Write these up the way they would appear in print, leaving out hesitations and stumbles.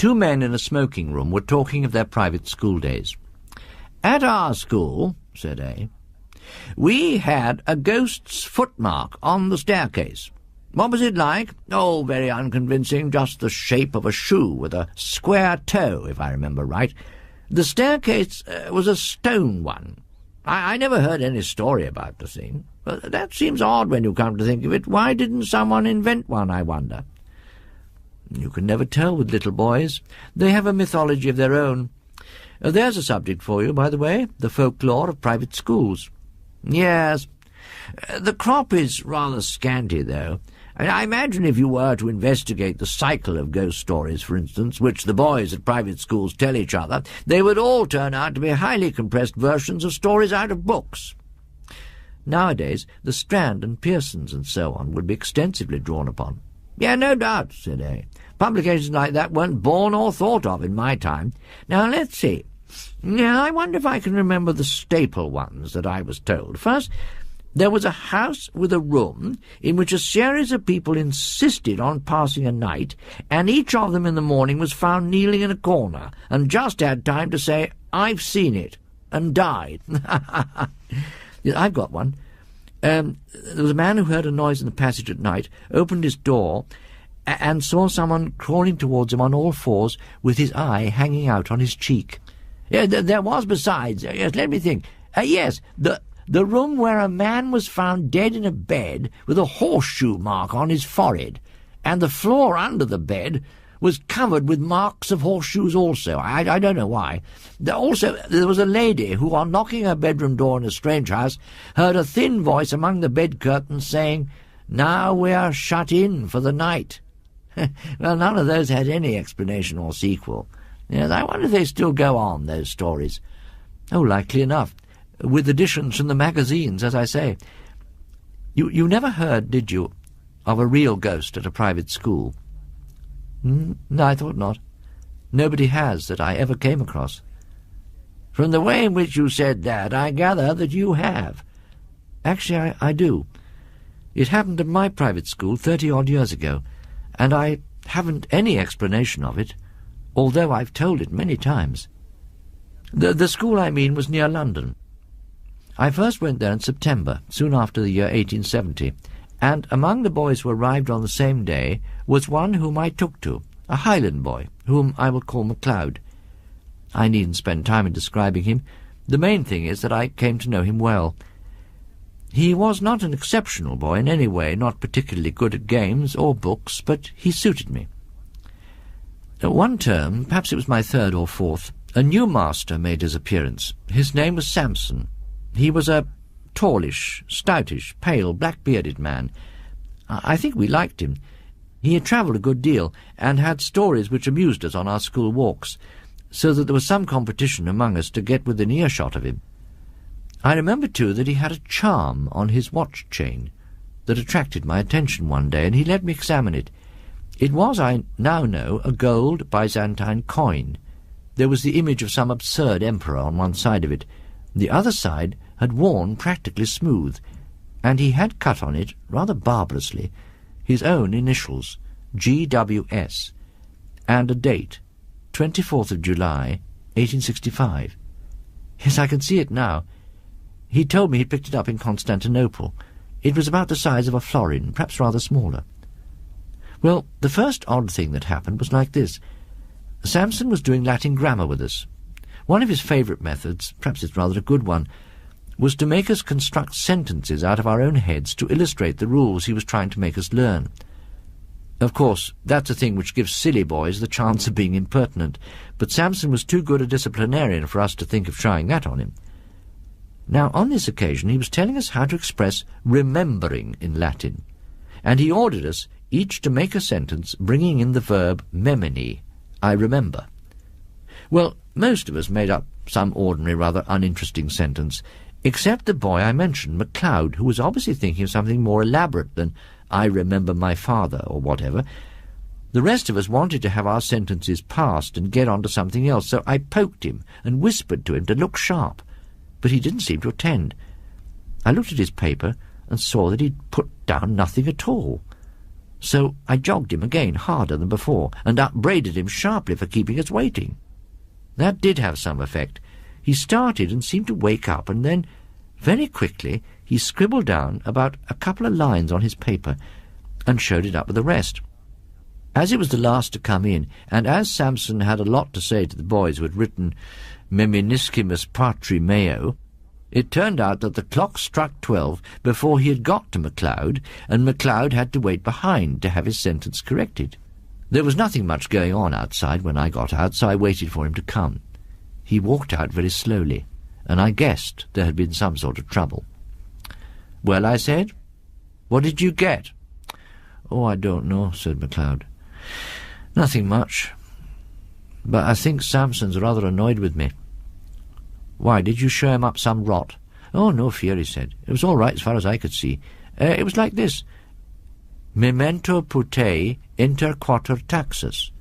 Two men in a smoking room were talking of their private school days. "At our school," said A, "we had a ghost's footmark on the staircase. What was it like? Oh, very unconvincing, just the shape of a shoe with a square toe, if I remember right. The staircase was a stone one. I never heard any story about the thing. But that seems odd when you come to think of it. Why didn't someone invent one, I wonder?" You can never tell with little boys. They have a mythology of their own. There's a subject for you, by the way, the folklore of private schools. Yes. The crop is rather scanty, though. I imagine if you were to investigate the cycle of ghost stories, for instance, which the boys at private schools tell each other, they would all turn out to be highly compressed versions of stories out of books. Nowadays, the Strand and Pearsons and so on would be extensively drawn upon. Yeah, no doubt, said A. Publications like that weren't born or thought of in my time. Now, let's see. Yeah, I wonder if I can remember the staple ones that I was told. First, there was a house with a room in which a series of people insisted on passing a night, and each of them in the morning was found kneeling in a corner and just had time to say, "I've seen it," and died. I've got one. There was a man who heard a noise in the passage at night, opened his door, and saw someone crawling towards him on all fours with his eye hanging out on his cheek. Yeah, there was besides, yes, let me think. Yes, the room where a man was found dead in a bed with a horseshoe mark on his forehead, and the floor under the bed was covered with marks of horseshoes also. I don't know why. Also, there was a lady who, on knocking her bedroom door in a strange house, heard a thin voice among the bed curtains saying, "Now we are shut in for the night." Well, none of those had any explanation or sequel. Yes, I wonder if they still go on, those stories. Oh, likely enough, with additions from the magazines, as I say. You never heard, did you, of a real ghost at a private school? No, I thought not. Nobody has that I ever came across. From the way in which you said that, I gather that you have. Actually, I do. It happened at my private school 30-odd years ago, and I haven't any explanation of it, although I've told it many times. The school, I mean, was near London. I first went there in September, soon after the year 1870, and among the boys who arrived on the same day was one whom I took to, a Highland boy, whom I will call MacLeod. I needn't spend time in describing him. The main thing is that I came to know him well. He was not an exceptional boy in any way, not particularly good at games or books, but he suited me. One term, perhaps it was my third or fourth, a new master made his appearance. His name was Samson. He was a tallish, stoutish, pale, black-bearded man. I think we liked him. He had travelled a good deal, and had stories which amused us on our school walks, so that there was some competition among us to get within earshot of him. I remember, too, that he had a charm on his watch-chain that attracted my attention one day, and he let me examine it. It was, I now know, a gold Byzantine coin. There was the image of some absurd emperor on one side of it. The other side had worn practically smooth, and he had cut on it, rather barbarously, his own initials, GWS, and a date, 24th of July, 1865. Yes, I can see it now. He told me he picked it up in Constantinople. It was about the size of a florin, perhaps rather smaller. Well, the first odd thing that happened was like this. Samson was doing Latin grammar with us. One of his favourite methods, perhaps it's rather a good one, was to make us construct sentences out of our own heads to illustrate the rules he was trying to make us learn. Of course, that's a thing which gives silly boys the chance of being impertinent, but Samson was too good a disciplinarian for us to think of trying that on him. Now, on this occasion, he was telling us how to express remembering in Latin, and he ordered us each to make a sentence bringing in the verb memini, I remember. Well, most of us made up some ordinary, rather uninteresting sentence, except the boy I mentioned, MacLeod, who was obviously thinking of something more elaborate than "I remember my father," or whatever. The rest of us wanted to have our sentences passed and get on to something else, so I poked him and whispered to him to look sharp, but he didn't seem to attend. I looked at his paper and saw that he'd put down nothing at all. So I jogged him again, harder than before, and upbraided him sharply for keeping us waiting. That did have some effect. He started and seemed to wake up, and then, very quickly, he scribbled down about a couple of lines on his paper and showed it up with the rest. As it was the last to come in, and as Samson had a lot to say to the boys who had written Memeniscimus Patri Meo, it turned out that the clock struck 12 before he had got to MacLeod, and MacLeod had to wait behind to have his sentence corrected. There was nothing much going on outside when I got out, so I waited for him to come. He walked out very slowly, and I guessed there had been some sort of trouble. "Well," I said, "what did you get?" "Oh, I don't know," said MacLeod. "Nothing much. But I think Samson's rather annoyed with me." "Why, did you show him up some rot?" "Oh, no fear," he said. "It was all right as far as I could see. It was like this. Memento putei inter quater taxus."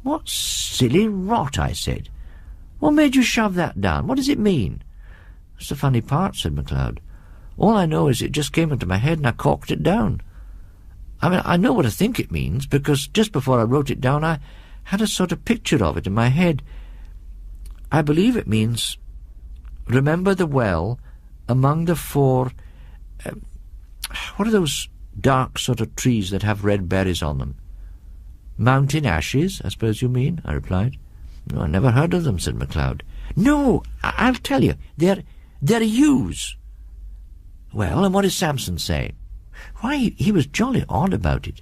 "What silly rot," I said. "What made you shove that down? What does it mean?" "That's the funny part," said MacLeod. "All I know is it just came into my head and I corked it down. I mean, I know what I think it means, because just before I wrote it down I had a sort of picture of it in my head. I believe it means, remember the well among the four... what are those dark sort of trees that have red berries on them?" "Mountain ashes, I suppose you mean," I replied. "No, I never heard of them," said MacLeod. "No, I'll tell you. They're yews." "Well, and what did Samson say?" "Why, he was jolly odd about it.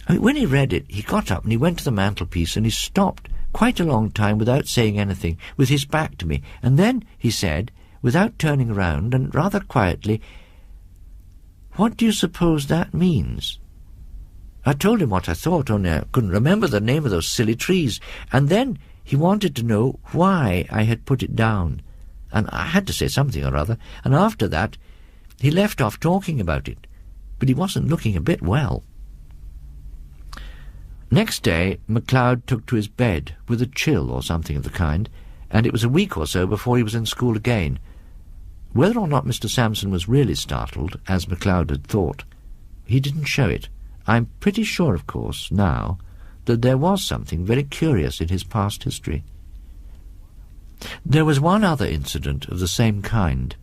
I mean, when he read it, he got up and he went to the mantelpiece and he stopped quite a long time without saying anything, with his back to me, and then he said, without turning round and rather quietly, 'What do you suppose that means?' I told him what I thought, only I couldn't remember the name of those silly trees, and then he wanted to know why I had put it down, and I had to say something or other, and after that he left off talking about it, but he wasn't looking a bit well." Next day MacLeod took to his bed with a chill or something of the kind, and it was a week or so before he was in school again. Whether or not Mr. Samson was really startled, as MacLeod had thought, he didn't show it. I'm pretty sure, of course, now, that there was something very curious in his past history. There was one other incident of the same kind.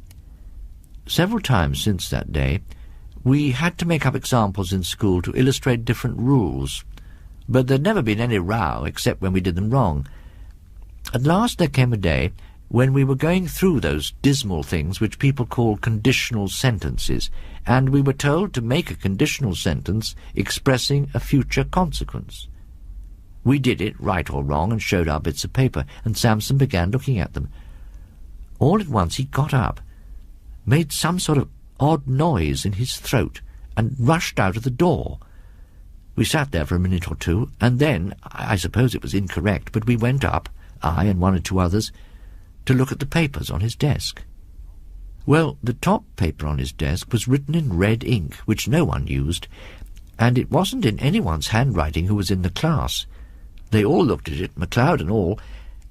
Several times since that day, we had to make up examples in school to illustrate different rules, but there'd never been any row except when we did them wrong. At last there came a day when we were going through those dismal things which people call conditional sentences, and we were told to make a conditional sentence expressing a future consequence. We did it, right or wrong, and showed our bits of paper, and Samson began looking at them. All at once he got up, made some sort of odd noise in his throat, and rushed out of the door. We sat there for a minute or two, and then, I suppose it was incorrect, but we went up, I and one or two others, to look at the papers on his desk. Well, the top paper on his desk was written in red ink, which no one used, and it wasn't in anyone's handwriting who was in the class. They all looked at it, MacLeod and all,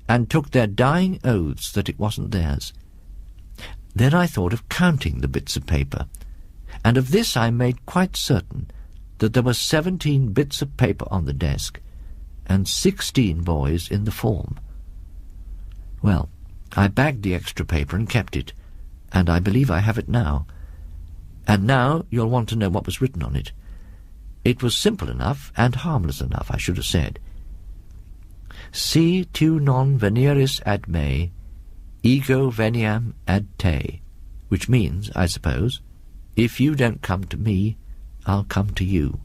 and took their dying oaths that it wasn't theirs. Then I thought of counting the bits of paper, and of this I made quite certain, that there were 17 bits of paper on the desk, and 16 boys in the form. Well, I bagged the extra paper and kept it, and I believe I have it now. And now you'll want to know what was written on it. It was simple enough and harmless enough, I should have said. Si tu non venieris ad me, ego veniam ad te, which means, I suppose, if you don't come to me, I'll come to you.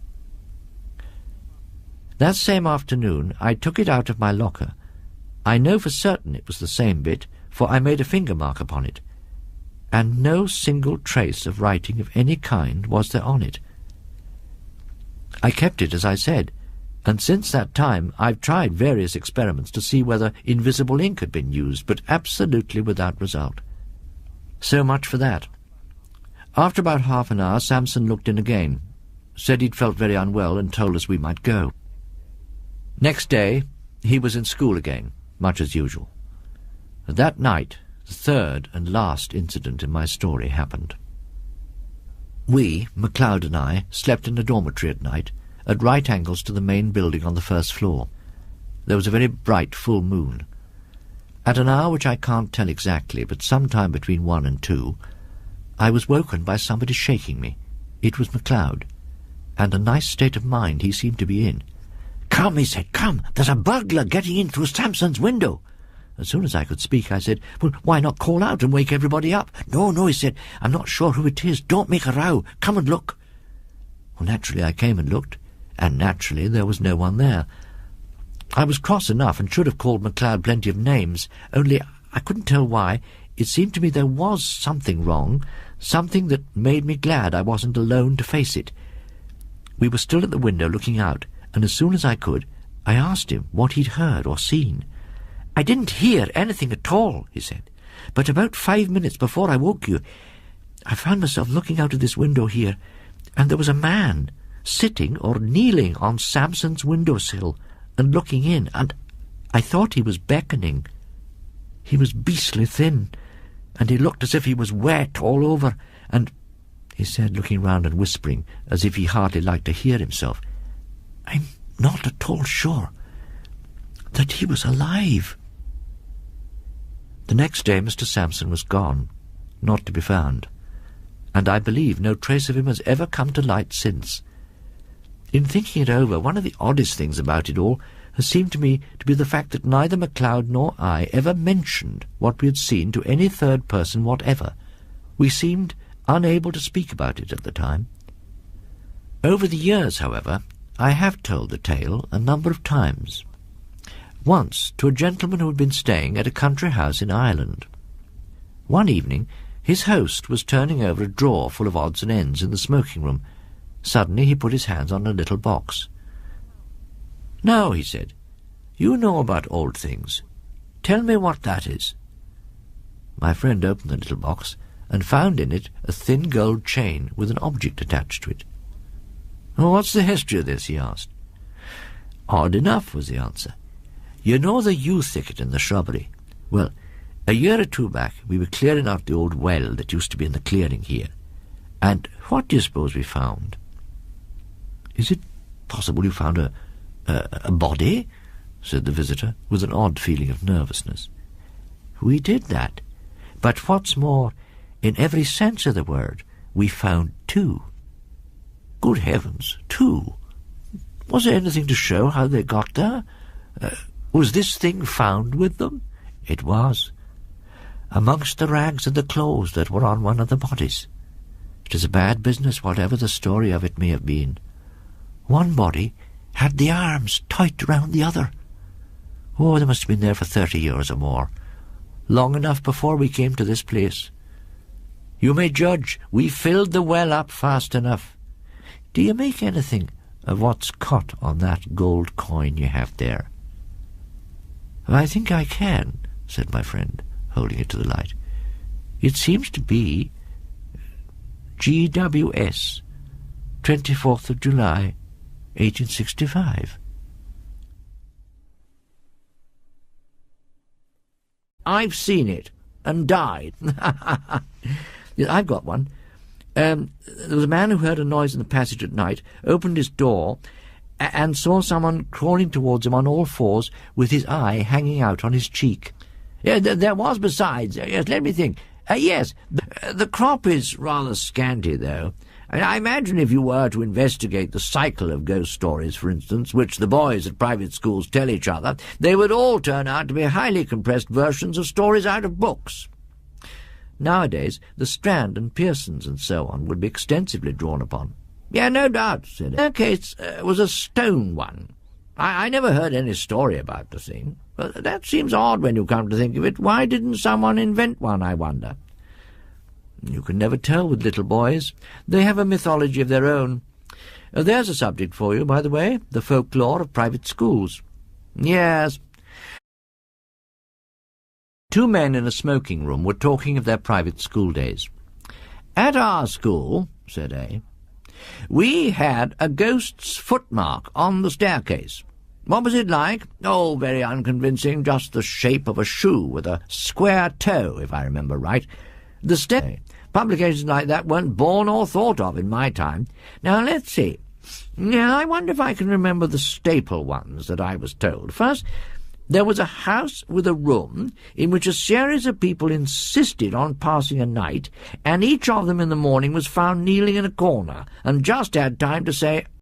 That same afternoon I took it out of my locker. I know for certain it was the same bit, for I made a finger mark upon it, and no single trace of writing of any kind was there on it. I kept it, as I said, and since that time I've tried various experiments to see whether invisible ink had been used, but absolutely without result. So much for that. After about half an hour Samson looked in again, said he'd felt very unwell, and told us we might go. Next day he was in school again, much as usual. That night the third and last incident in my story happened. We, MacLeod and I, slept in the dormitory at night, at right angles to the main building on the first floor. There was a very bright full moon. At an hour which I can't tell exactly, but sometime between 1 and 2, I was woken by somebody shaking me. It was MacLeod, and a nice state of mind he seemed to be in. "Come," he said, "come, there's a burglar getting in through Sampson's window." As soon as I could speak, I said, "Well, why not call out and wake everybody up?" "No, no," he said, "I'm not sure who it is. Don't make a row. Come and look." Well, naturally I came and looked, and naturally there was no one there. I was cross enough and should have called MacLeod plenty of names, only I couldn't tell why. It seemed to me there was something wrong, something that made me glad I wasn't alone to face it. We were still at the window looking out, and as soon as I could, I asked him what he'd heard or seen. "I didn't hear anything at all," he said, "but about 5 minutes before I woke you, I found myself looking out of this window here, and there was a man sitting or kneeling on Sampson's windowsill and looking in, and I thought he was beckoning. He was beastly thin, and he looked as if he was wet all over, and," he said, looking round and whispering, as if he hardly liked to hear himself, "I'm not at all sure that he was alive." The next day Mr. Sampson was gone, not to be found, and I believe no trace of him has ever come to light since. In thinking it over, one of the oddest things about it all has seemed to me to be the fact that neither MacLeod nor I ever mentioned what we had seen to any third person whatever. We seemed unable to speak about it at the time. Over the years, however, I have told the tale a number of times. Once to a gentleman who had been staying at a country house in Ireland. One evening his host was turning over a drawer full of odds and ends in the smoking room. Suddenly he put his hands on a little box. "Now," he said, "you know about old things. Tell me what that is." My friend opened the little box and found in it a thin gold chain with an object attached to it. "Oh, what's the history of this?" he asked. "Odd enough," was the answer. "You know the yew thicket in the shrubbery? Well, a year or two back we were clearing out the old well that used to be in the clearing here. And what do you suppose we found?" "Is it possible you found a body?" said the visitor, with an odd feeling of nervousness. "We did that. But what's more, in every sense of the word, we found 2. "Good heavens, 2! Was there anything to show how they got there? Was this thing found with them?" "It was. Amongst the rags and the clothes that were on one of the bodies. It is a bad business, whatever the story of it may have been. One body had the arms tight round the other. Oh, they must have been there for 30 years or more, long enough before we came to this place. You may judge, we filled the well up fast enough. Do you make anything of what's cut on that gold coin you have there?" "I think I can," said my friend, holding it to the light. "It seems to be GWS, 24th of July, 1865. "I've seen it, and died." "I've got one. There was a man who heard a noise in the passage at night, opened his door, and saw someone crawling towards him on all fours with his eye hanging out on his cheek. There was besides, yes, let me think. Yes, the crop is rather scanty, though. I imagine if you were to investigate the cycle of ghost stories, for instance, which the boys at private schools tell each other, they would all turn out to be highly compressed versions of stories out of books. Nowadays, the Strand and Pearsons and so on would be extensively drawn upon." "Yeah, no doubt," said he. "Their case was a stone one. I never heard any story about the thing. But that seems odd when you come to think of it. Why didn't someone invent one, I wonder?" "You can never tell with little boys. They have a mythology of their own. There's a subject for you, by the way, the folklore of private schools." "Yes." 2 men in a smoking room were talking of their private school days. "At our school," said A, "we had a ghost's footmark on the staircase. What was it like? Oh, very unconvincing, just the shape of a shoe with a square toe, if I remember right. Publications like that weren't born or thought of in my time. Now, let's see. Yeah, I wonder if I can remember the staple ones that I was told. First, there was a house with a room in which a series of people insisted on passing a night, and each of them in the morning was found kneeling in a corner, and just had time to say,